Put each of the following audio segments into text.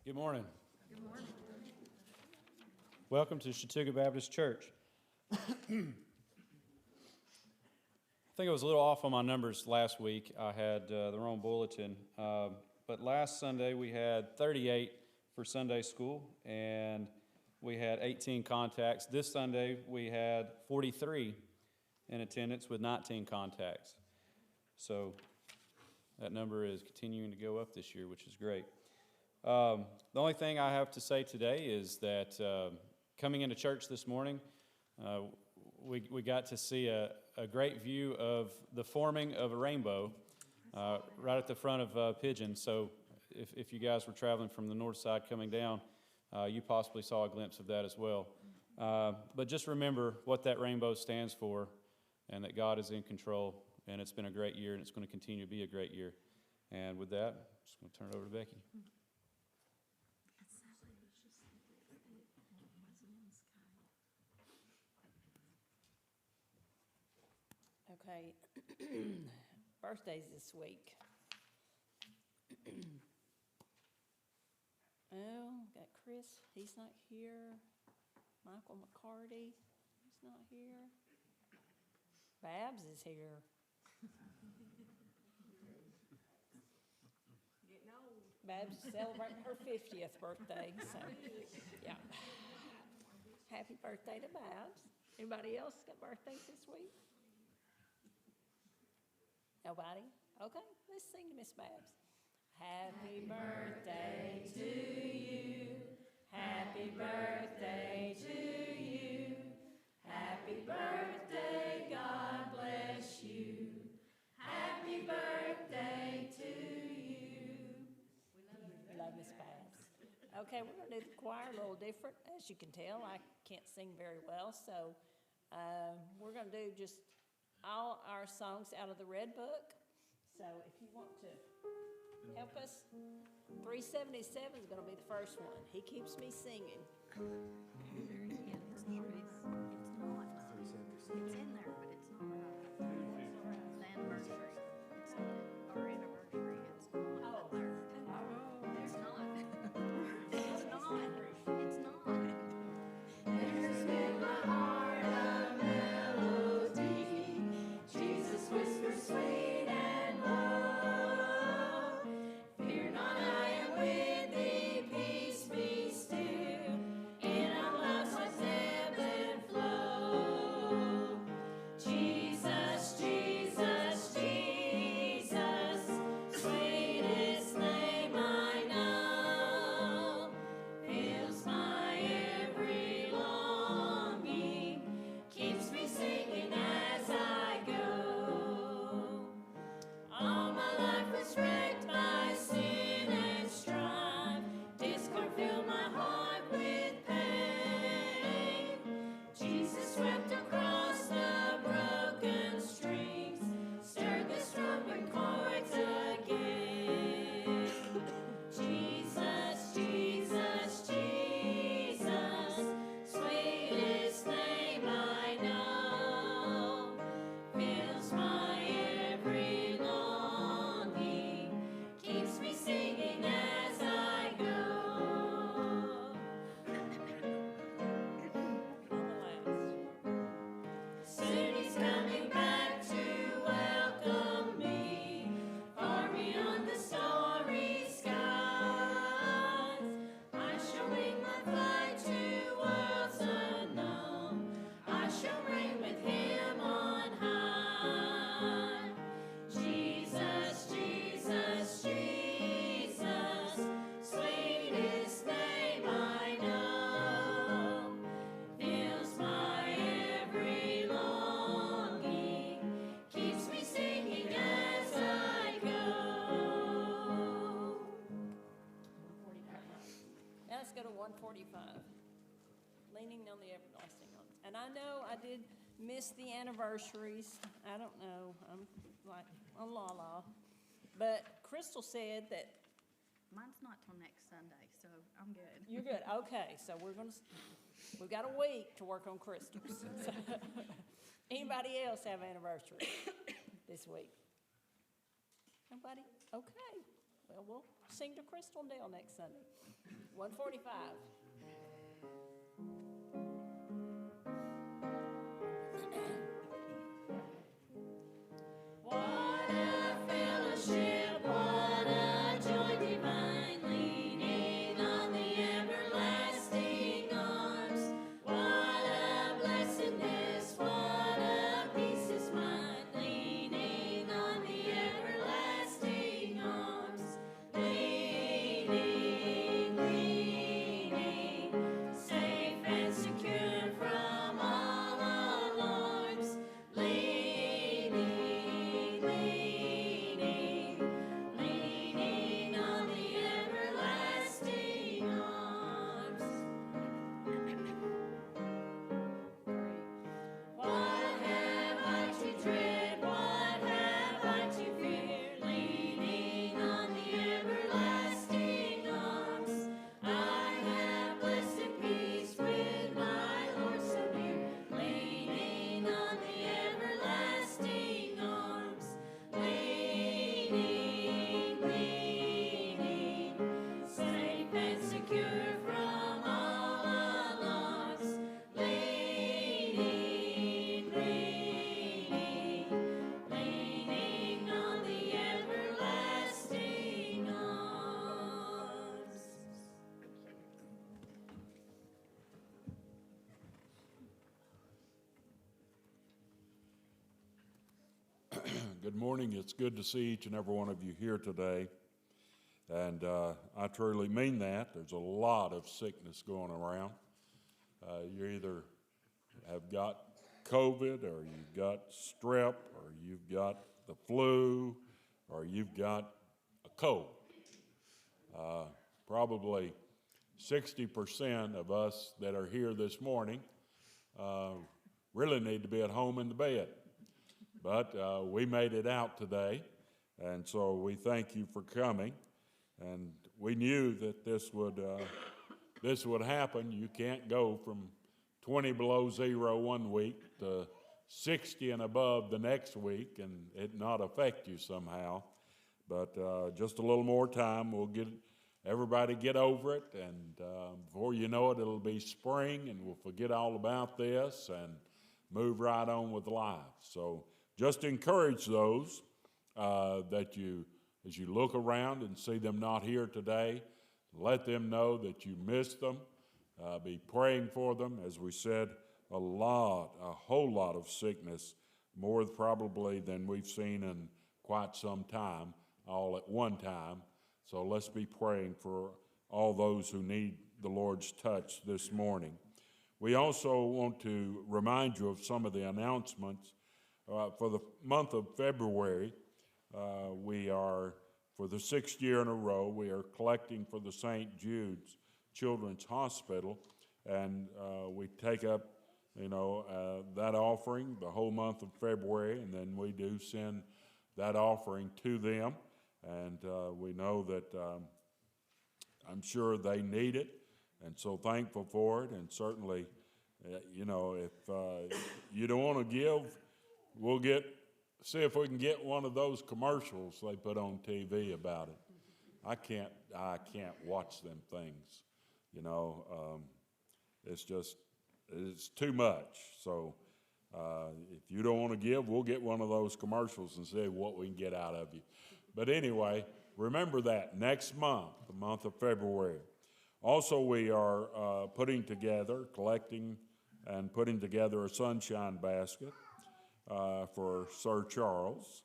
Good morning. Good morning. Welcome to Chattooga Baptist Church. I think I was a little off on my numbers last week. I had the wrong bulletin. But last Sunday we had 38 for Sunday school, and we had 18 contacts. This Sunday we had 43 in attendance with 19 contacts. So that number is continuing to go up this year, which is great. The only thing I have to say today is that coming into church this morning, we got to see a great view of the forming of a rainbow right at the front of Pigeon. So if you guys were traveling from the north side coming down, you possibly saw a glimpse of that as well. But just remember what that rainbow stands for and that God is in control, and it's been a great year, and it's going to continue to be a great year. And with that, I'm just going to turn it over to Becky. Okay, birthdays this week. Got Chris, he's not here. Michael McCarty, he's not here. Babs is here. Getting old. Babs is celebrating her 50th birthday, so, yeah. Happy birthday to Babs. Anybody else got birthdays this week? Nobody? Okay, let's sing to Miss Babs. Happy birthday to you. Happy birthday to you. Happy birthday, God bless you. Happy birthday to you. We love Miss Babs. Okay, we're going to do the choir a little different. As you can tell, I can't sing very well, so we're going to do just all our songs out of the Red Book. So if you want to help us, 377 is going to be the first one. He keeps me singing. It's not. It's in there, but it's not right. It's the anniversary. It's not our anniversary. It's not up there. It's not. It's not. It's not. There's in my heart a melody. Jesus whispers sweet and low. Fear not, I am with thee. Peace be still. In our lives like ebb and flow. Jesus, Jesus, Jesus, sweetest name I know, fills my every longing, keeps me singing as I go. All my life was wrecked by sin and strife, discord filled my heart with pain. Jesus swept across the broken strings, stirred the strumming chords again. Jesus, Jesus, Jesus, sweetest name I know, fills my every longing, keeps me singing as I go. On the last. Soon he's coming back to welcome me, far beyond the starry skies. I shall wing my flight to worlds unknown. I shall reign with him on high. Jesus, Jesus, Jesus, sweetest name I know, fills my every longing, keeps me singing as I go. 145. Now let's go to 145. Leaning on the everlasting arms. And I know I did miss the anniversaries. I don't know. I'm like a la-la. But Crystal said that Mine's not till next Sunday, so I'm good. you're good. Okay, so we've got a week to work on Crystal's. Anybody else have anniversary this week? Nobody? Okay. Well, we'll sing to Crystal and Dale next Sunday. 145. Good morning. It's good to see each and every one of you here today. And I truly mean that. There's a lot of sickness going around. You either have got COVID, or you've got strep, or you've got the flu, or you've got a cold. Probably 60% of us that are here this morning really need to be at home in the bed. But we made it out today, and so we thank you for coming. And we knew that this would happen. You can't go from 20 below zero one week to 60 and above the next week and it not affect you somehow. But just a little more time, we'll get everybody get over it, and before you know it, it'll be spring, and we'll forget all about this and move right on with life. So just encourage those that you, as you look around and see them not here today, let them know that you miss them. Be praying for them. As we said, a whole lot of sickness, more probably than we've seen in quite some time, all at one time. So let's be praying for all those who need the Lord's touch this morning. We also want to remind you of some of the announcements. For the month of February, we are, for the 6th year in a row, we are collecting for the St. Jude's Children's Hospital, and we take up, that offering the whole month of February, and then we do send that offering to them, and we know that I'm sure they need it, and so thankful for it, and certainly, if you don't want to give, we'll see if we can get one of those commercials they put on TV about it. I can't watch them things, it's too much. So if you don't want to give, we'll get one of those commercials and see what we can get out of you. But anyway, remember that next month, the month of February. Also, we are collecting and putting together a sunshine basket for Sir Charles,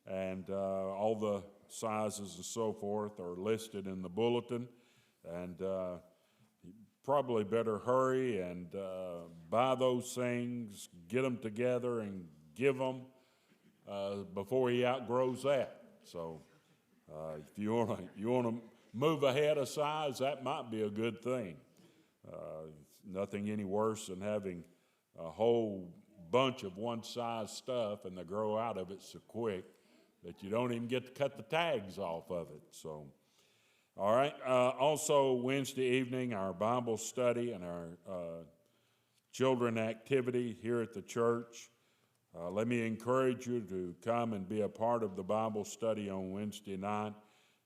and all the sizes and so forth are listed in the bulletin, and you probably better hurry and buy those things, get them together and give them before he outgrows that. So if you want to move ahead a size, that might be a good thing. Nothing any worse than having a whole bunch of one size stuff and they grow out of it so quick that you don't even get to cut the tags off of it. So, all right. Also, Wednesday evening, our Bible study and our children activity here at the church. Let me encourage you to come and be a part of the Bible study on Wednesday night.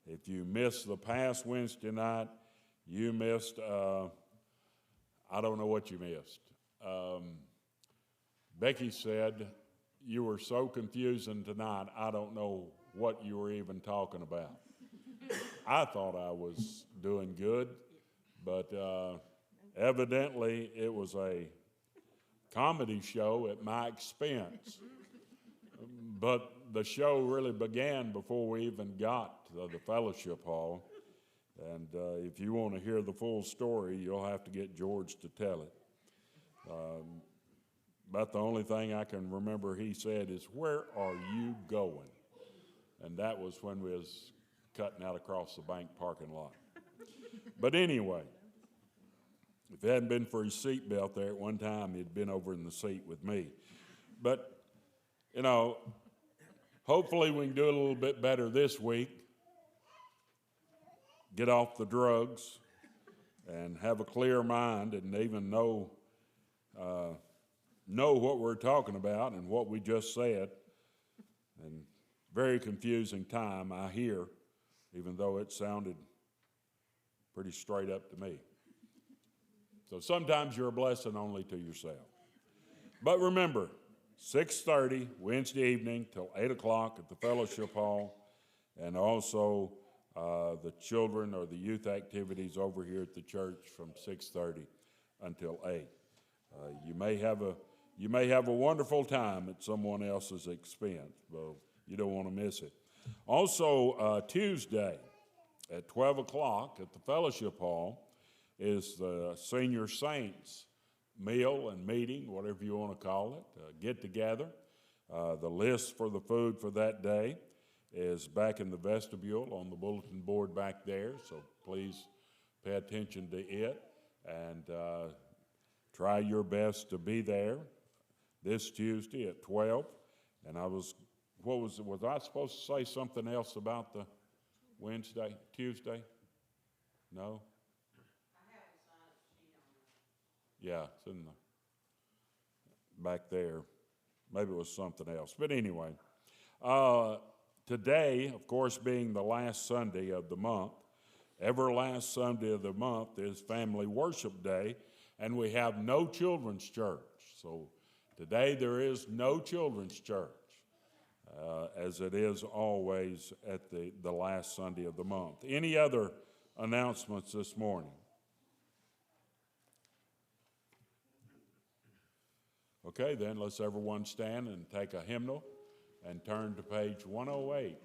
If you missed the past Wednesday night, you missed, I don't know what you missed. Becky said you were so confusing tonight, I don't know what you were even talking about. I thought I was doing good, but evidently it was a comedy show at my expense. But the show really began before we even got to the fellowship hall. And if you want to hear the full story, you'll have to get George to tell it. But the only thing I can remember he said is, "Where are you going?" And that was when we was cutting out across the bank parking lot. But anyway, if it hadn't been for his seatbelt there at one time, he'd been over in the seat with me. But, you know, hopefully we can do a little bit better this week. Get off the drugs and have a clear mind and even know what we're talking about and what we just said. And very confusing time, I hear, even though it sounded pretty straight up to me. So sometimes you're a blessing only to yourself. But remember, 6:30 Wednesday evening till 8 o'clock at the fellowship hall, and also the children or the youth activities over here at the church from 6:30 until 8. You may have a wonderful time at someone else's expense, but you don't want to miss it. Also, Tuesday at 12 o'clock at the fellowship hall is the Senior Saints meal and meeting, whatever you want to call it, get together. The list for the food for that day is back in the vestibule on the bulletin board back there, so please pay attention to it and try your best to be there this Tuesday at 12. And was I supposed to say something else about the Tuesday? No? I have a sign sheet on it. Yeah, it's in the back there. Maybe it was something else. But anyway, today, of course, being the last Sunday of the month, every last Sunday of the month is Family Worship Day, and we have no children's church. So today there is no children's church, as it is always at the last Sunday of the month. Any other announcements this morning? Okay, then let's everyone stand and take a hymnal and turn to page 108.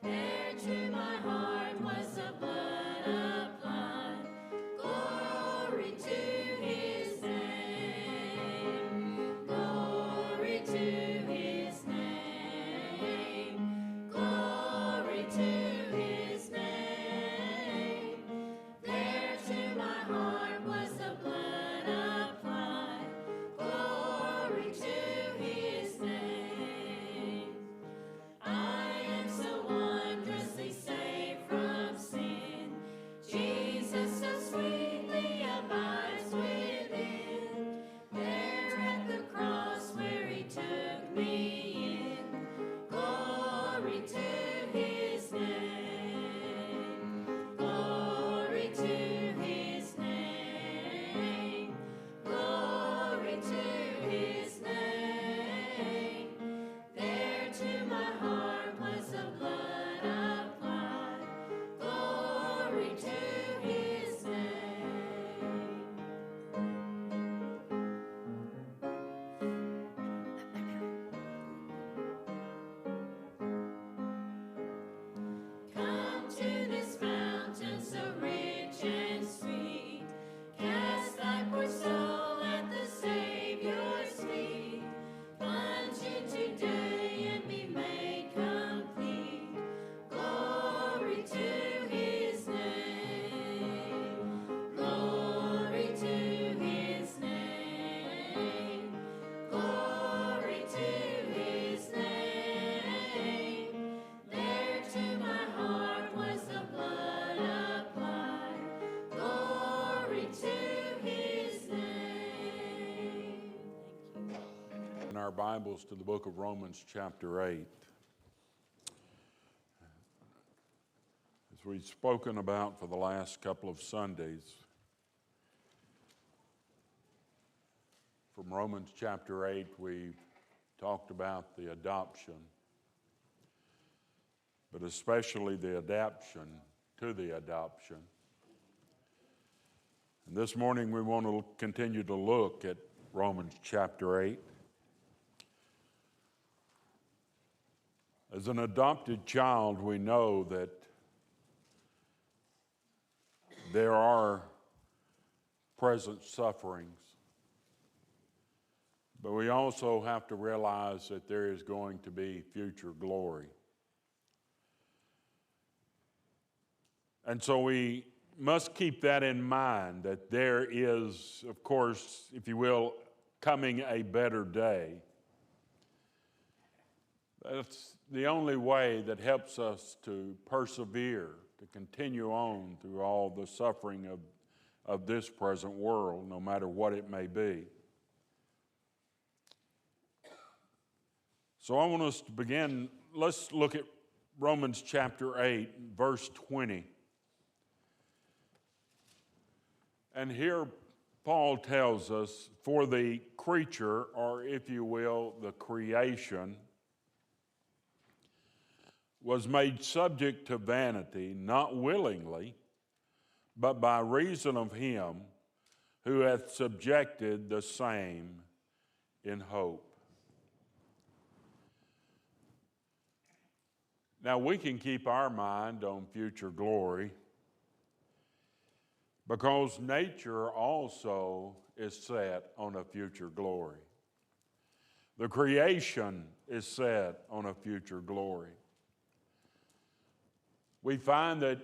There to my heart was the blood applied. our Bibles to the book of Romans chapter 8. As we've spoken about for the last couple of Sundays, from Romans chapter 8, we've talked about the adoption, but especially the adaptation to the adoption. And this morning we want to continue to look at Romans chapter 8. As an adopted child, we know that there are present sufferings, but we also have to realize that there is going to be future glory. And so we must keep that in mind, that there is, of course, if you will, coming a better day. That's the only way that helps us to persevere, to continue on through all the suffering of this present world, no matter what it may be. So I want us to begin, let's look at Romans chapter 8, verse 20. And here Paul tells us, for the creature, or if you will, the creation, was made subject to vanity, not willingly, but by reason of him who hath subjected the same in hope. Now we can keep our mind on future glory, because nature also is set on a future glory. The creation is set on a future glory. We find that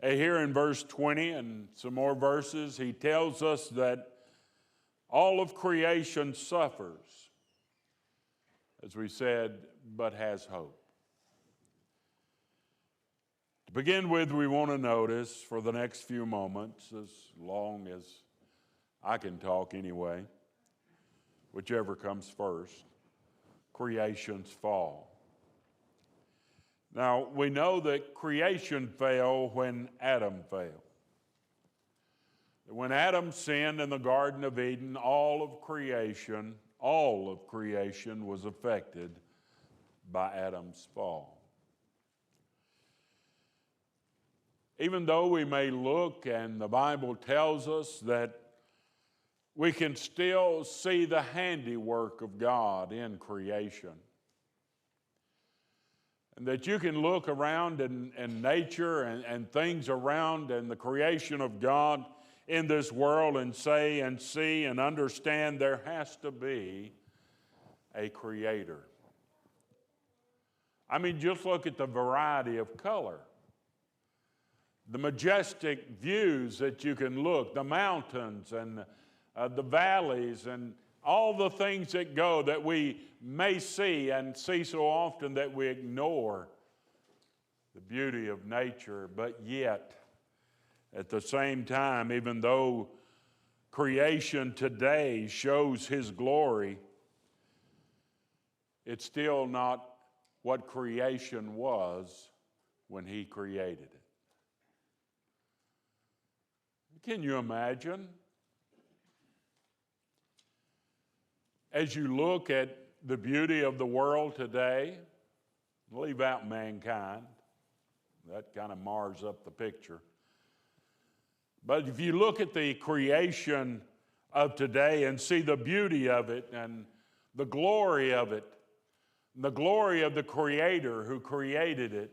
here in verse 20 and some more verses, he tells us that all of creation suffers, as we said, but has hope. To begin with, we want to notice for the next few moments, as long as I can talk anyway, whichever comes first, creation's fall. Now, we know that creation fell when Adam fell. When Adam sinned in the Garden of Eden, all of creation was affected by Adam's fall. Even though we may look, and the Bible tells us that we can still see the handiwork of God in creation, and that you can look around in nature and things around and the creation of God in this world and say and see and understand there has to be a creator. I mean, just look at the variety of color, the majestic views that you can look, the mountains and the valleys and all the things that go that we may see and see so often that we ignore the beauty of nature. But yet, at the same time, even though creation today shows his glory, it's still not what creation was when he created it. Can you imagine? As you look at the beauty of the world today, leave out mankind. That kind of mars up the picture. But if you look at the creation of today and see the beauty of it and the glory of it, the glory of the Creator who created it,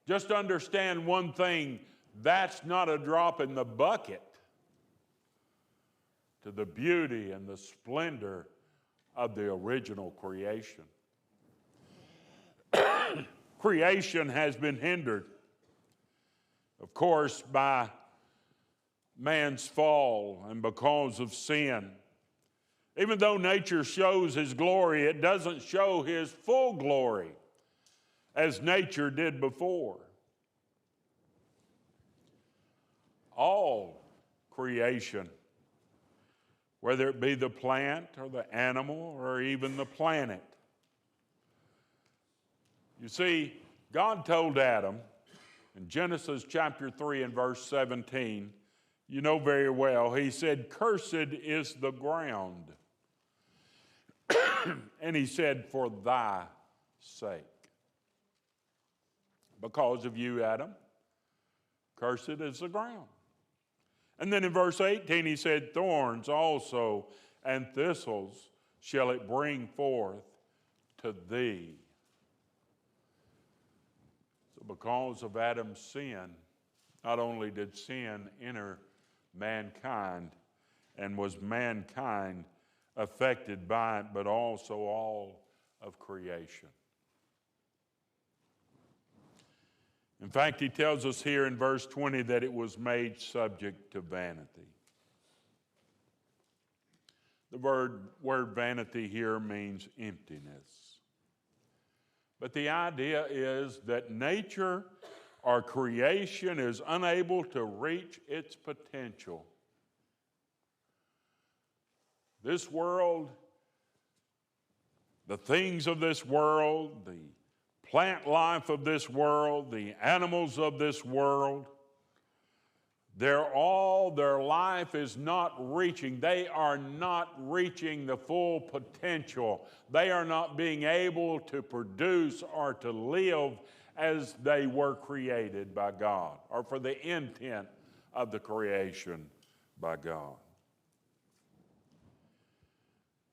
just understand one thing, that's not a drop in the bucket to the beauty and the splendor of the original creation. Creation has been hindered, of course, by man's fall and because of sin. Even though nature shows his glory, it doesn't show his full glory as nature did before. All creation whether it be the plant or the animal or even the planet. You see, God told Adam in Genesis chapter 3 and verse 17, you know very well, he said, "Cursed is the ground." And he said, "For thy sake." Because of you, Adam, cursed is the ground. And then in verse 18 he said, "Thorns also and thistles shall it bring forth to thee." So because of Adam's sin, not only did sin enter mankind and was mankind affected by it, but also all of creation. In fact, he tells us here in verse 20 that it was made subject to vanity. The word vanity here means emptiness. But the idea is that nature or creation is unable to reach its potential. This world, the things of this world, the plant life of this world, the animals of this world, their life is not reaching. They are not reaching the full potential. They are not being able to produce or to live as they were created by God, or for the intent of the creation by God.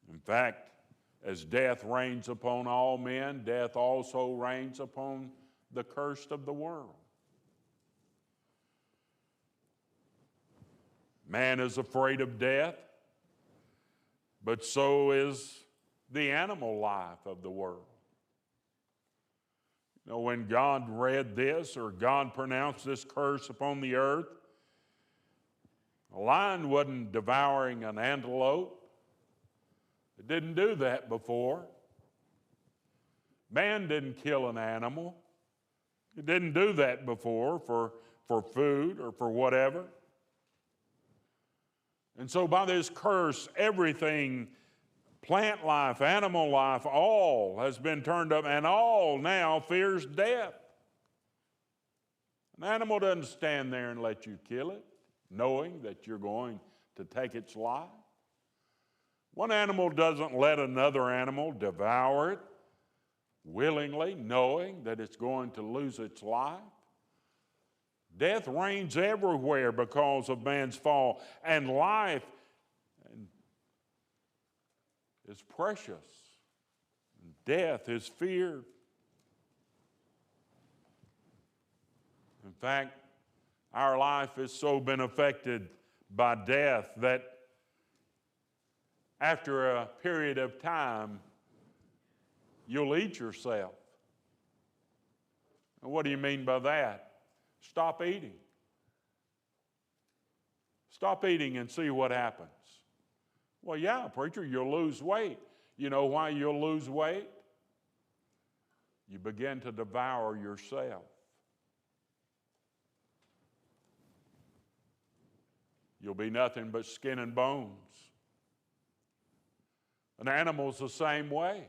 In fact, as death reigns upon all men, death also reigns upon the cursed of the world. Man is afraid of death, but so is the animal life of the world. You know, when God read this, or God pronounced this curse upon the earth, a lion wasn't devouring an antelope. It didn't do that before. Man didn't kill an animal. It didn't do that before for food or for whatever. And so by this curse, everything, plant life, animal life, all has been turned up, and all now fears death. An animal doesn't stand there and let you kill it, knowing that you're going to take its life. One animal doesn't let another animal devour it willingly, knowing that it's going to lose its life. Death reigns everywhere because of man's fall, and life is precious. Death is feared. In fact, our life has so been affected by death that after a period of time, you'll eat yourself. And what do you mean by that? Stop eating. Stop eating and see what happens. Well, yeah, preacher, you'll lose weight. You know why you'll lose weight? You begin to devour yourself. You'll be nothing but skin and bones. An animal's the same way.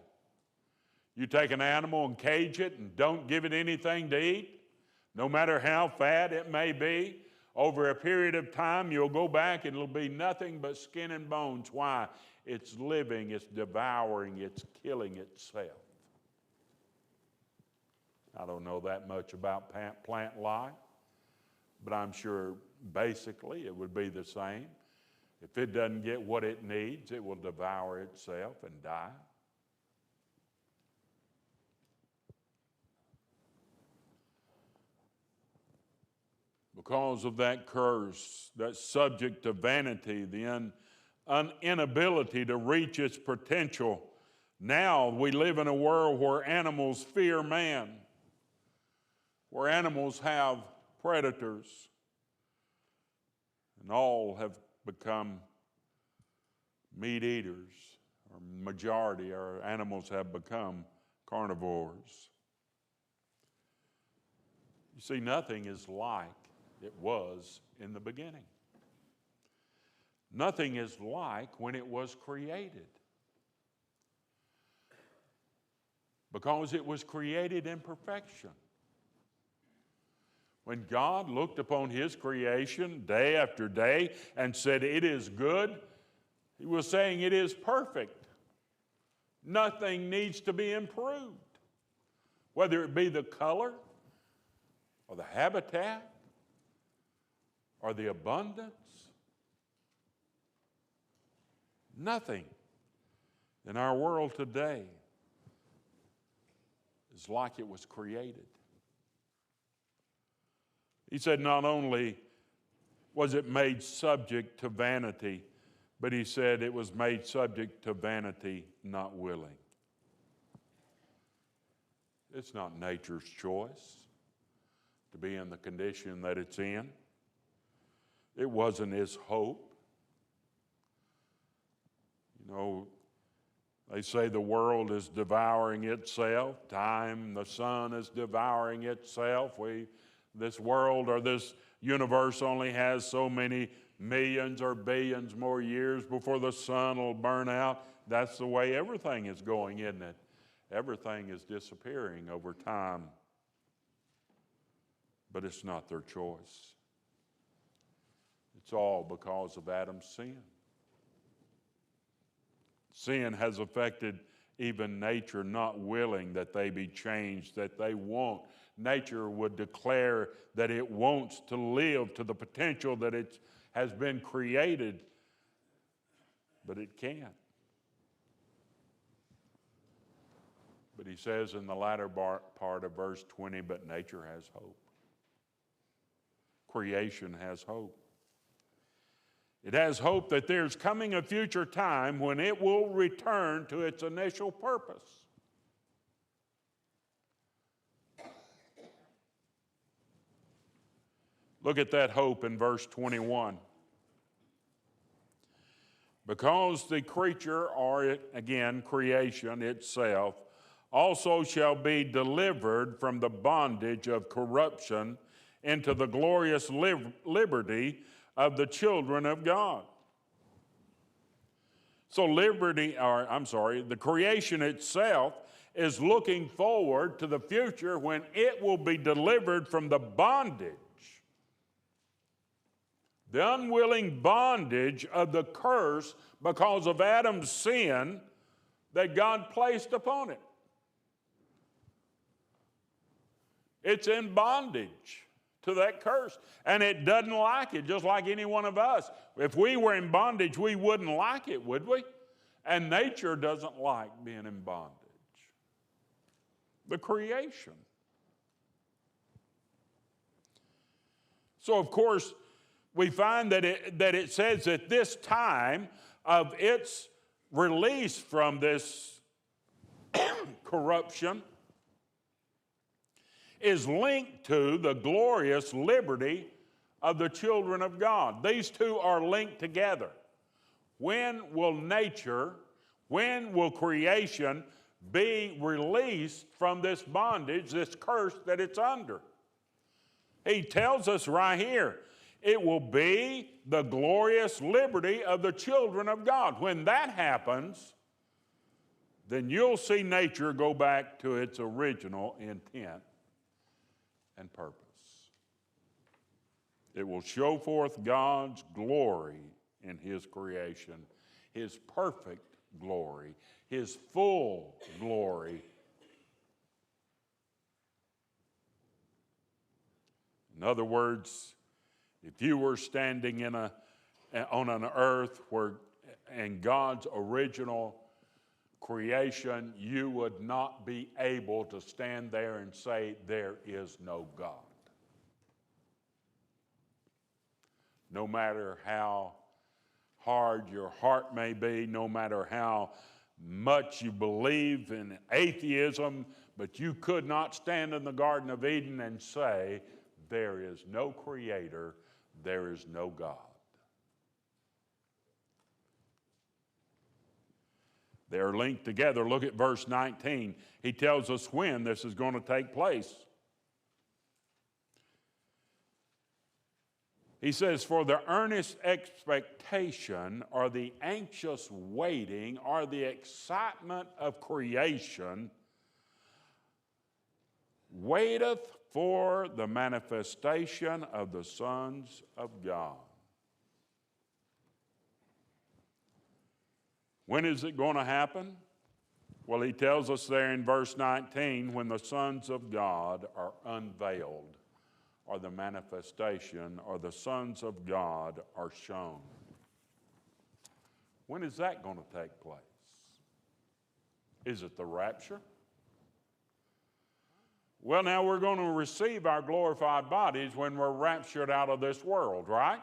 You take an animal and cage it and don't give it anything to eat, no matter how fat it may be, over a period of time you'll go back and it'll be nothing but skin and bones. Why? It's living, it's devouring, it's killing itself. I don't know that much about plant life, but I'm sure basically it would be the same. If it doesn't get what it needs, it will devour itself and die. Because of that curse, that subject to vanity, the inability to reach its potential, now we live in a world where animals fear man, where animals have predators, and all have become meat eaters, or majority of animals have become carnivores. You see, nothing is like it was in the beginning. Nothing is like when it was created. Because it was created in perfection. When God looked upon his creation day after day and said, "It is good," he was saying it is perfect. Nothing needs to be improved, whether it be the color or the habitat or the abundance. Nothing in our world today is like it was created. He said not only was it made subject to vanity, but he said it was made subject to vanity not willing. It's not nature's choice to be in the condition that it's in. It wasn't his hope. You know, they say the world is devouring itself. Time, the sun is devouring itself. This world or this universe only has so many millions or billions more years before the sun will burn out. That's the way everything is going, isn't it? Everything is disappearing over time. But it's not their choice. It's all because of Adam's sin. Sin has affected even nature, not willing that they be changed, that they won't. Nature would declare that it wants to live to the potential that it has been created, but it can't. But he says in the latter part of verse 20, but nature has hope. Creation has hope. It has hope that there's coming a future time when it will return to its initial purpose. Look at that hope in verse 21. Because the creature, or again, creation itself, also shall be delivered from the bondage of corruption into the glorious liberty of the children of God. So the creation itself is looking forward to the future when it will be delivered from the bondage, the unwilling bondage of the curse because of Adam's sin that God placed upon it. It's in bondage to that curse, and it doesn't like it, just like any one of us. If we were in bondage, we wouldn't like it, would we? And nature doesn't like being in bondage. The creation. So, of course, we find that it says that this time of its release from this corruption is linked to the glorious liberty of the children of God. These two are linked together. When will creation be released from this bondage, this curse that it's under? He tells us right here, it will be the glorious liberty of the children of God. When that happens, then you'll see nature go back to its original intent and purpose. It will show forth God's glory in his creation, his perfect glory, his full glory. In other words, if you were standing on an earth in God's original creation, you would not be able to stand there and say, there is no God. No matter how hard your heart may be, no matter how much you believe in atheism, but you could not stand in the Garden of Eden and say, there is no creator, there is no God. They're linked together. Look at verse 19. He tells us when this is going to take place. He says, for the earnest expectation or the anxious waiting or the excitement of creation waiteth for the manifestation of the sons of God. When is it going to happen? Well, he tells us there in verse 19, when the sons of God are unveiled, or the manifestation, or the sons of God are shown. When is that going to take place? Is it the rapture? Well, now we're going to receive our glorified bodies when we're raptured out of this world, right?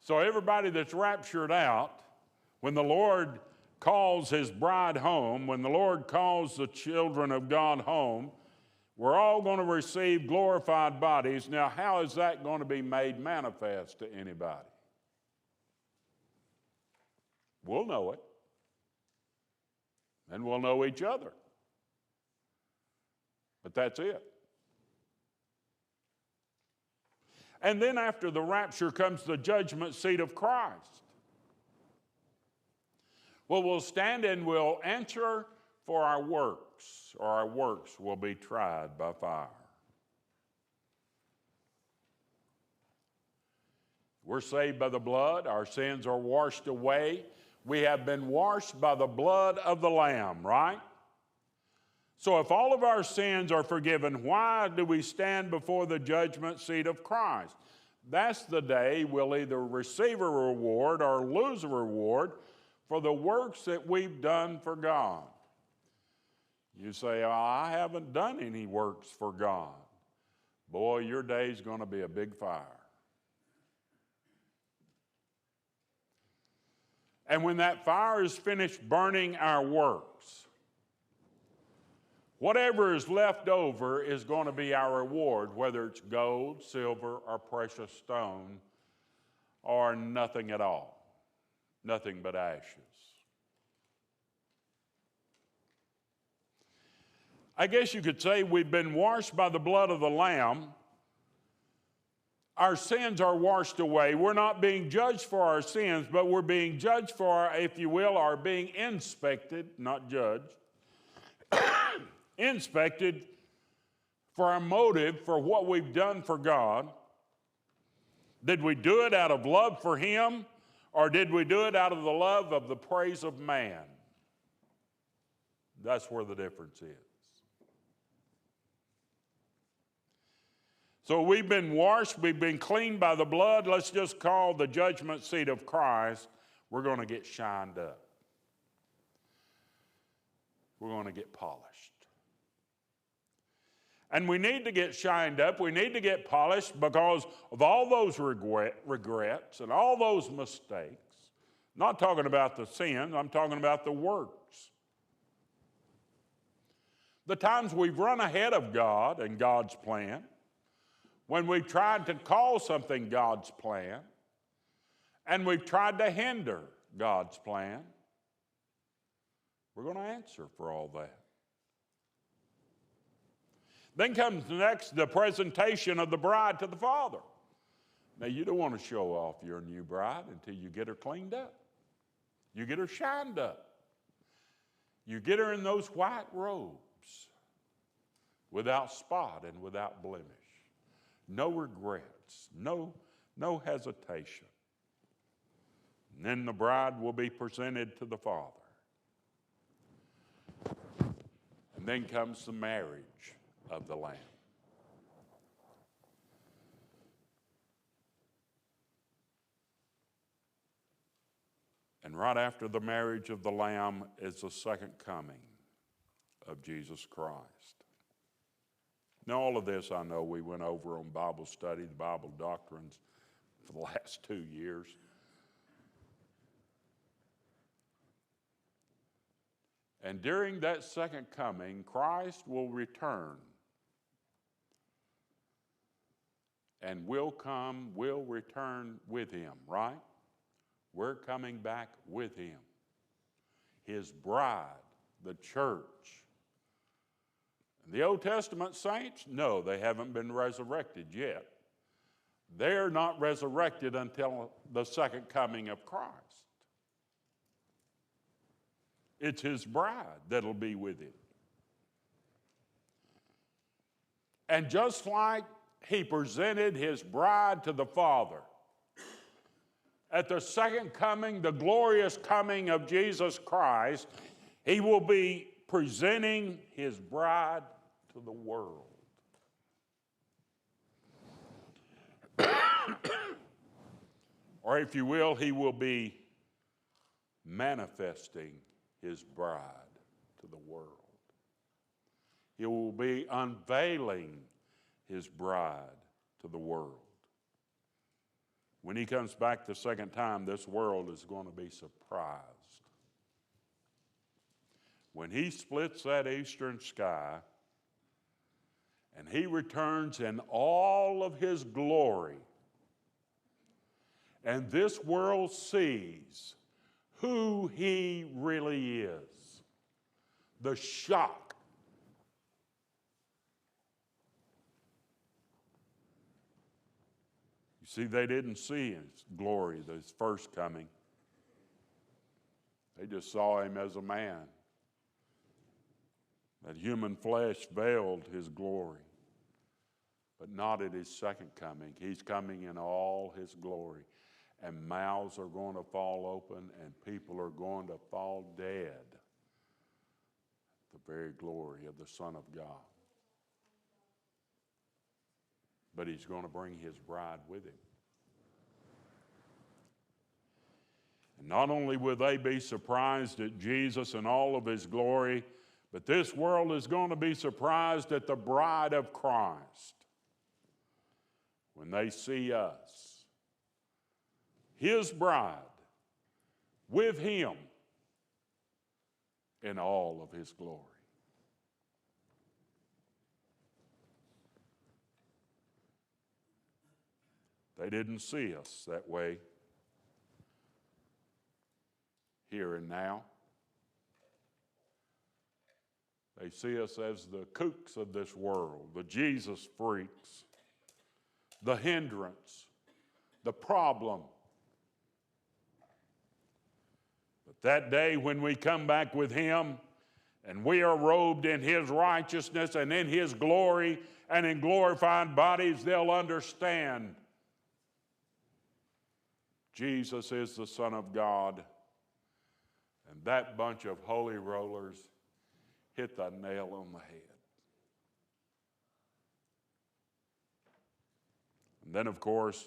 So everybody that's raptured out, when the Lord calls his bride home, when the Lord calls the children of God home, we're all going to receive glorified bodies. Now, how is that going to be made manifest to anybody? We'll know it. And we'll know each other. But that's it. And then after the rapture comes the judgment seat of Christ. Well, we'll stand and we'll answer for our works, or our works will be tried by fire. We're saved by the blood. Our sins are washed away. We have been washed by the blood of the Lamb, right? So if all of our sins are forgiven, why do we stand before the judgment seat of Christ? That's the day we'll either receive a reward or lose a reward for the works that we've done for God. You say, oh, I haven't done any works for God. Boy, your day's going to be a big fire. And when that fire is finished burning our works, whatever is left over is going to be our reward, whether it's gold, silver, or precious stone, or nothing at all, nothing but ashes. I guess you could say we've been washed by the blood of the Lamb. Our sins are washed away. We're not being judged for our sins, but we're being judged for, if you will, or being inspected, not judged, inspected for our motive for what we've done for God. Did we do it out of love for Him, or did we do it out of the love of the praise of man? That's where the difference is. So we've been washed, we've been cleaned by the blood. Let's just call the judgment seat of Christ. We're going to get shined up. We're going to get polished. And we need to get shined up. We need to get polished because of all those regrets and all those mistakes. Not talking about the sins, I'm talking about the works. The times we've run ahead of God and God's plan, when we've tried to call something God's plan, and we've tried to hinder God's plan, we're going to answer for all that. Then comes next the presentation of the bride to the Father. Now, you don't want to show off your new bride until you get her cleaned up. You get her shined up. You get her in those white robes without spot and without blemish. No regrets, no hesitation. And then the bride will be presented to the Father. And then comes the marriage of the Lamb. And right after the marriage of the Lamb is the second coming of Jesus Christ. Now, all of this I know we went over on Bible study, the Bible doctrines for the last 2 years. And during that second coming, Christ will return. And we'll return with Him, right? We're coming back with Him. His bride, the church. The Old Testament saints, no, they haven't been resurrected yet. They're not resurrected until the second coming of Christ. It's his bride that'll be with him. And just like he presented his bride to the Father, at the second coming, the glorious coming of Jesus Christ, he will be presenting his bride to the world. Or if you will, he will be manifesting his bride to the world. He will be unveiling his bride to the world. When he comes back the second time, this world is going to be surprised. When he splits that eastern sky and he returns in all of his glory, and this world sees who he really is, the shock. You see, they didn't see his glory, his first coming. They just saw him as a man. That human flesh veiled his glory, but not at his second coming. He's coming in all his glory, and mouths are going to fall open, and people are going to fall dead. The very glory of the Son of God. But he's going to bring his bride with him. And not only will they be surprised at Jesus and all of his glory, but this world is going to be surprised at the bride of Christ when they see us, his bride, with him in all of his glory. They didn't see us that way here and now. They see us as the kooks of this world, the Jesus freaks, the hindrance, the problem. But that day when we come back with him and we are robed in his righteousness and in his glory and in glorified bodies, they'll understand Jesus is the Son of God. And that bunch of holy rollers hit the nail on the head. And then, of course,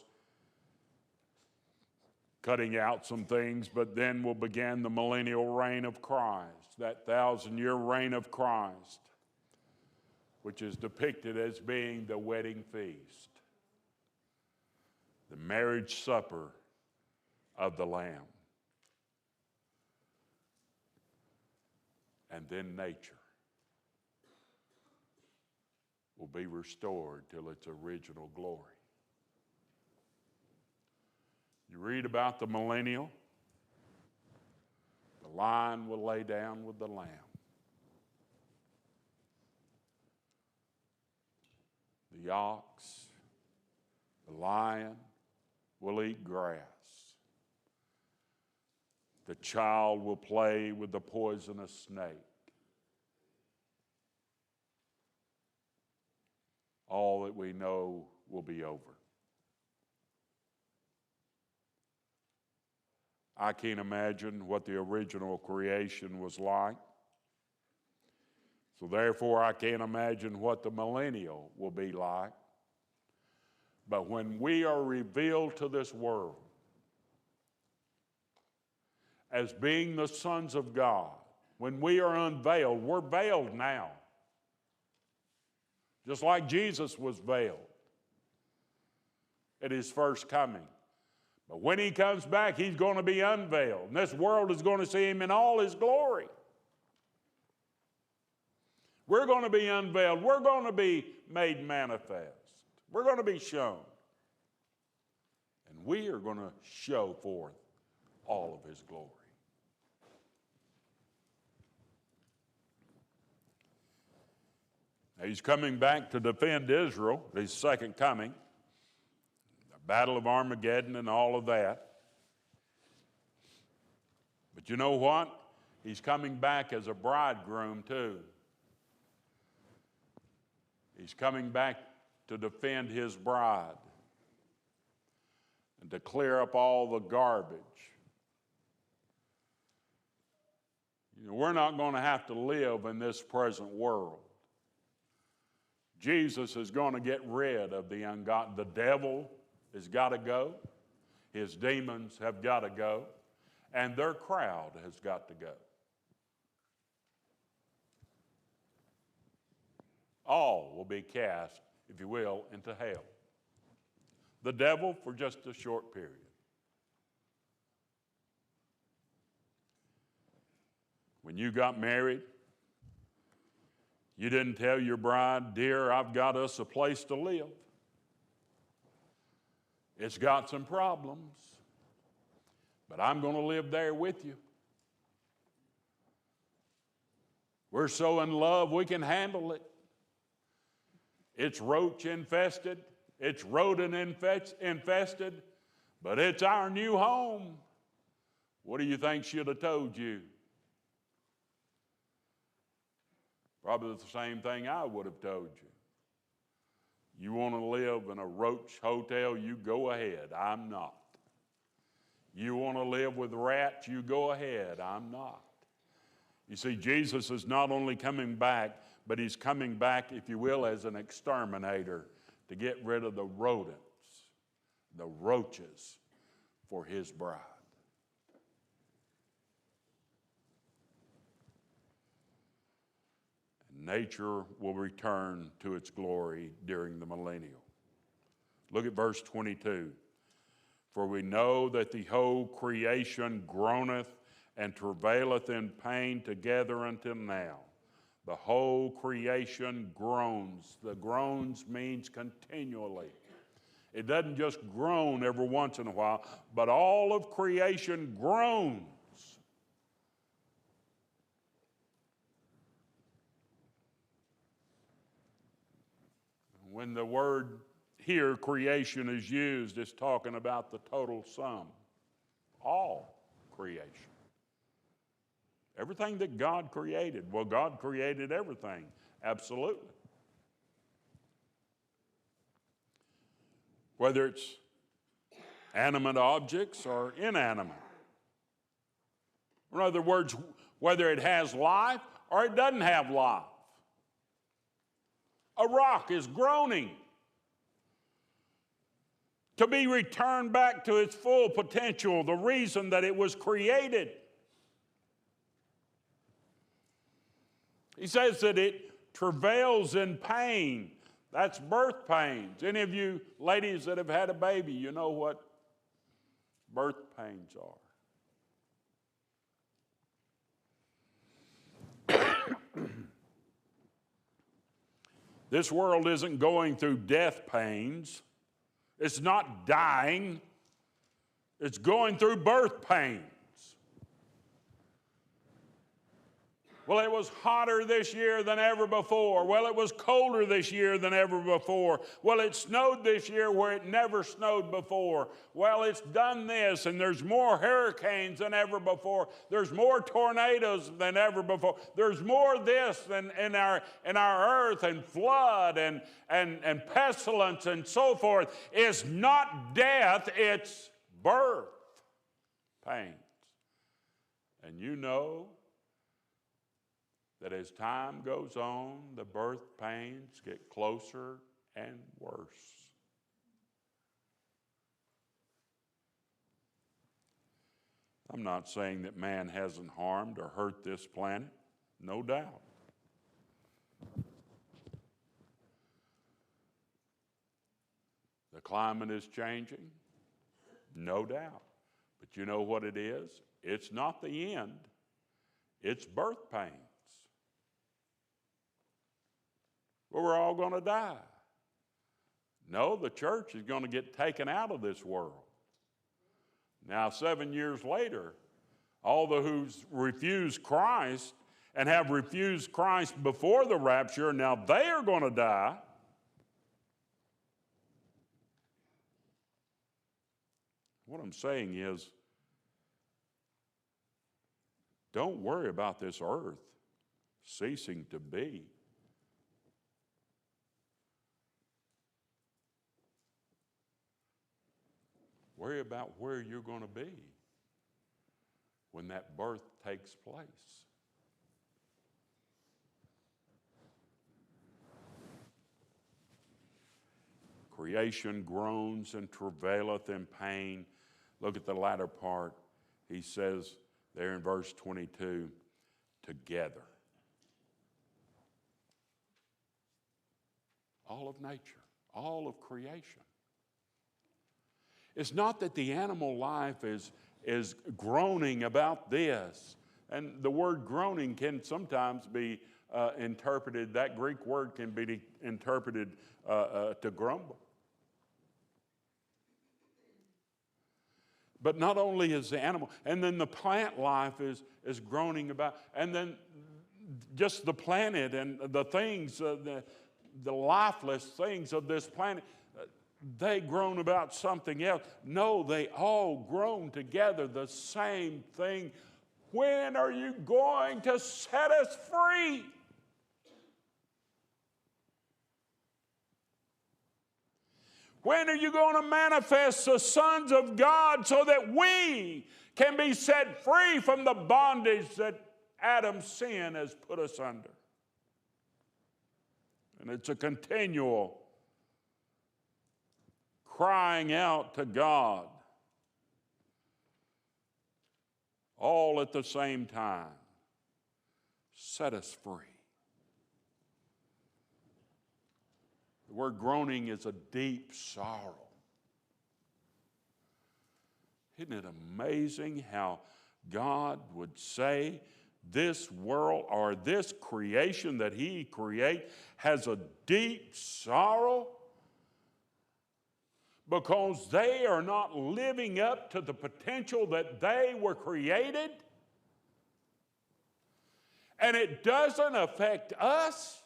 cutting out some things, but then will begin the millennial reign of Christ, that 1,000-year reign of Christ, which is depicted as being the wedding feast, the marriage supper of the Lamb. And then nature will be restored till its original glory. You read about the millennial, the lion will lay down with the lamb. The ox, the lion will eat grass. The child will play with the poisonous snake. All that we know will be over. I can't imagine what the original creation was like. So therefore, I can't imagine what the millennial will be like. But when we are revealed to this world as being the sons of God, when we are unveiled, we're veiled now. Just like Jesus was veiled at his first coming. But when he comes back, he's going to be unveiled. And this world is going to see him in all his glory. We're going to be unveiled. We're going to be made manifest. We're going to be shown. And we are going to show forth all of his glory. He's coming back to defend Israel, his second coming, the Battle of Armageddon and all of that. But you know what? He's coming back as a bridegroom too. He's coming back to defend his bride and to clear up all the garbage. You know, we're not going to have to live in this present world. Jesus is going to get rid of the ungodly. The devil has got to go. His demons have got to go. And their crowd has got to go. All will be cast, if you will, into hell. The devil for just a short period. When you got married, you didn't tell your bride, dear, I've got us a place to live. It's got some problems, but I'm going to live there with you. We're so in love we can handle it. It's roach infested, it's rodent infested, but it's our new home. What do you think she'd have told you? Probably the same thing I would have told you. You want to live in a roach hotel, you go ahead. I'm not. You want to live with rats, you go ahead. I'm not. You see, Jesus is not only coming back, but he's coming back, if you will, as an exterminator to get rid of the rodents, the roaches, for his bride. And nature will return to its glory during the millennial. Look at verse 22. For we know that the whole creation groaneth and travaileth in pain together until now. The whole creation groans. The groans means continually. It doesn't just groan every once in a while, but all of creation groans. When the word here, creation, is used, it's talking about the total sum. All creation. Everything that God created. Well, God created everything. Absolutely. Whether it's animate objects or inanimate. In other words, whether it has life or it doesn't have life. A rock is groaning to be returned back to its full potential, the reason that it was created. He says that it travails in pain. That's birth pains. Any of you ladies that have had a baby, you know what birth pains are. This world isn't going through death pains. It's not dying. It's going through birth pains. Well, it was hotter this year than ever before. Well, it was colder this year than ever before. Well, it snowed this year where it never snowed before. Well, it's done this, and there's more hurricanes than ever before. There's more tornadoes than ever before. There's more of this than in our earth, and flood and pestilence and so forth. It's not death, it's birth pains. And you know that as time goes on, the birth pains get closer and worse. I'm not saying that man hasn't harmed or hurt this planet, no doubt. The climate is changing, no doubt. But you know what it is? It's not the end, it's birth pains. Well, we're all going to die. No, the church is going to get taken out of this world. Now, 7 years later, all those who refuse Christ and have refused Christ before the rapture, now they are going to die. What I'm saying is, don't worry about this earth ceasing to be. Worry about where you're going to be when that birth takes place. Creation groans and travaileth in pain. Look at the latter part. He says there in verse 22, together. All of nature, all of creation. It's not that the animal life is groaning about this. And the word groaning can sometimes be interpreted, that Greek word can be interpreted to grumble. But not only is the animal, and then the plant life is groaning about, and then just the planet and the things, the lifeless things of this planet, they groan about something else. No, they all groan together the same thing. When are you going to set us free? When are you going to manifest the sons of God so that we can be set free from the bondage that Adam's sin has put us under? And it's a continual crying out to God, all at the same time. Set us free. The word groaning is a deep sorrow. Isn't it amazing how God would say this world or this creation that He creates has a deep sorrow because they are not living up to the potential that they were created? And it doesn't affect us.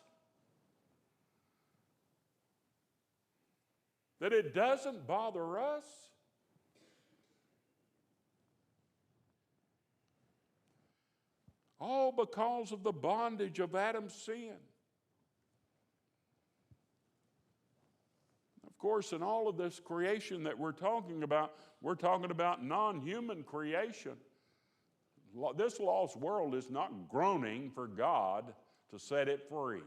That it doesn't bother us. All because of the bondage of Adam's sin. Of course, in all of this creation that we're talking about non-human creation. This lost world is not groaning for God to set it free.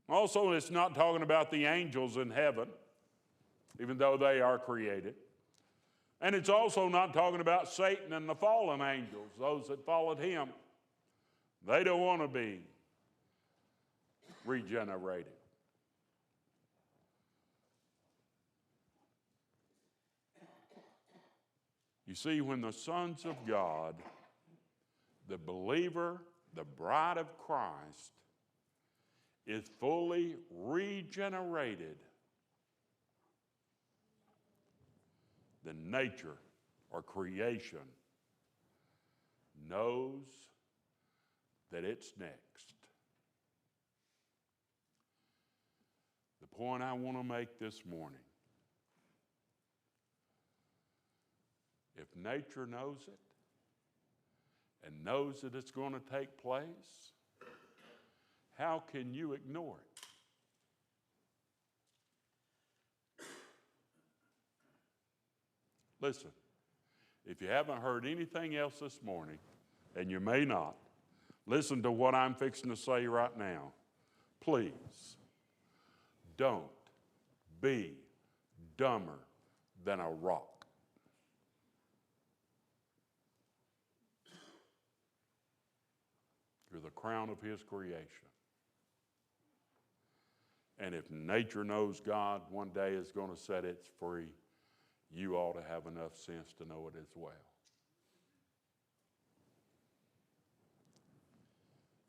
Also, it's not talking about the angels in heaven, even though they are created. And it's also not talking about Satan and the fallen angels, those that followed him. They don't want to be regenerated. You see, when the sons of God, the believer, the bride of Christ, is fully regenerated, then nature or creation knows that it's next. The point I want to make this morning, if nature knows it and knows that it's going to take place, how can you ignore it? Listen, if you haven't heard anything else this morning, and you may not, listen to what I'm fixing to say right now. Please, don't be dumber than a rock. You're the crown of His creation. And if nature knows God one day is going to set it free, you ought to have enough sense to know it as well.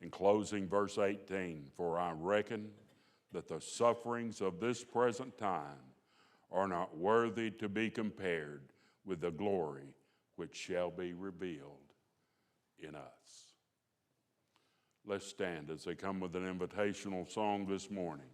In closing, verse 18, for I reckon that the sufferings of this present time are not worthy to be compared with the glory which shall be revealed in us. Let's stand as they come with an invitational song this morning.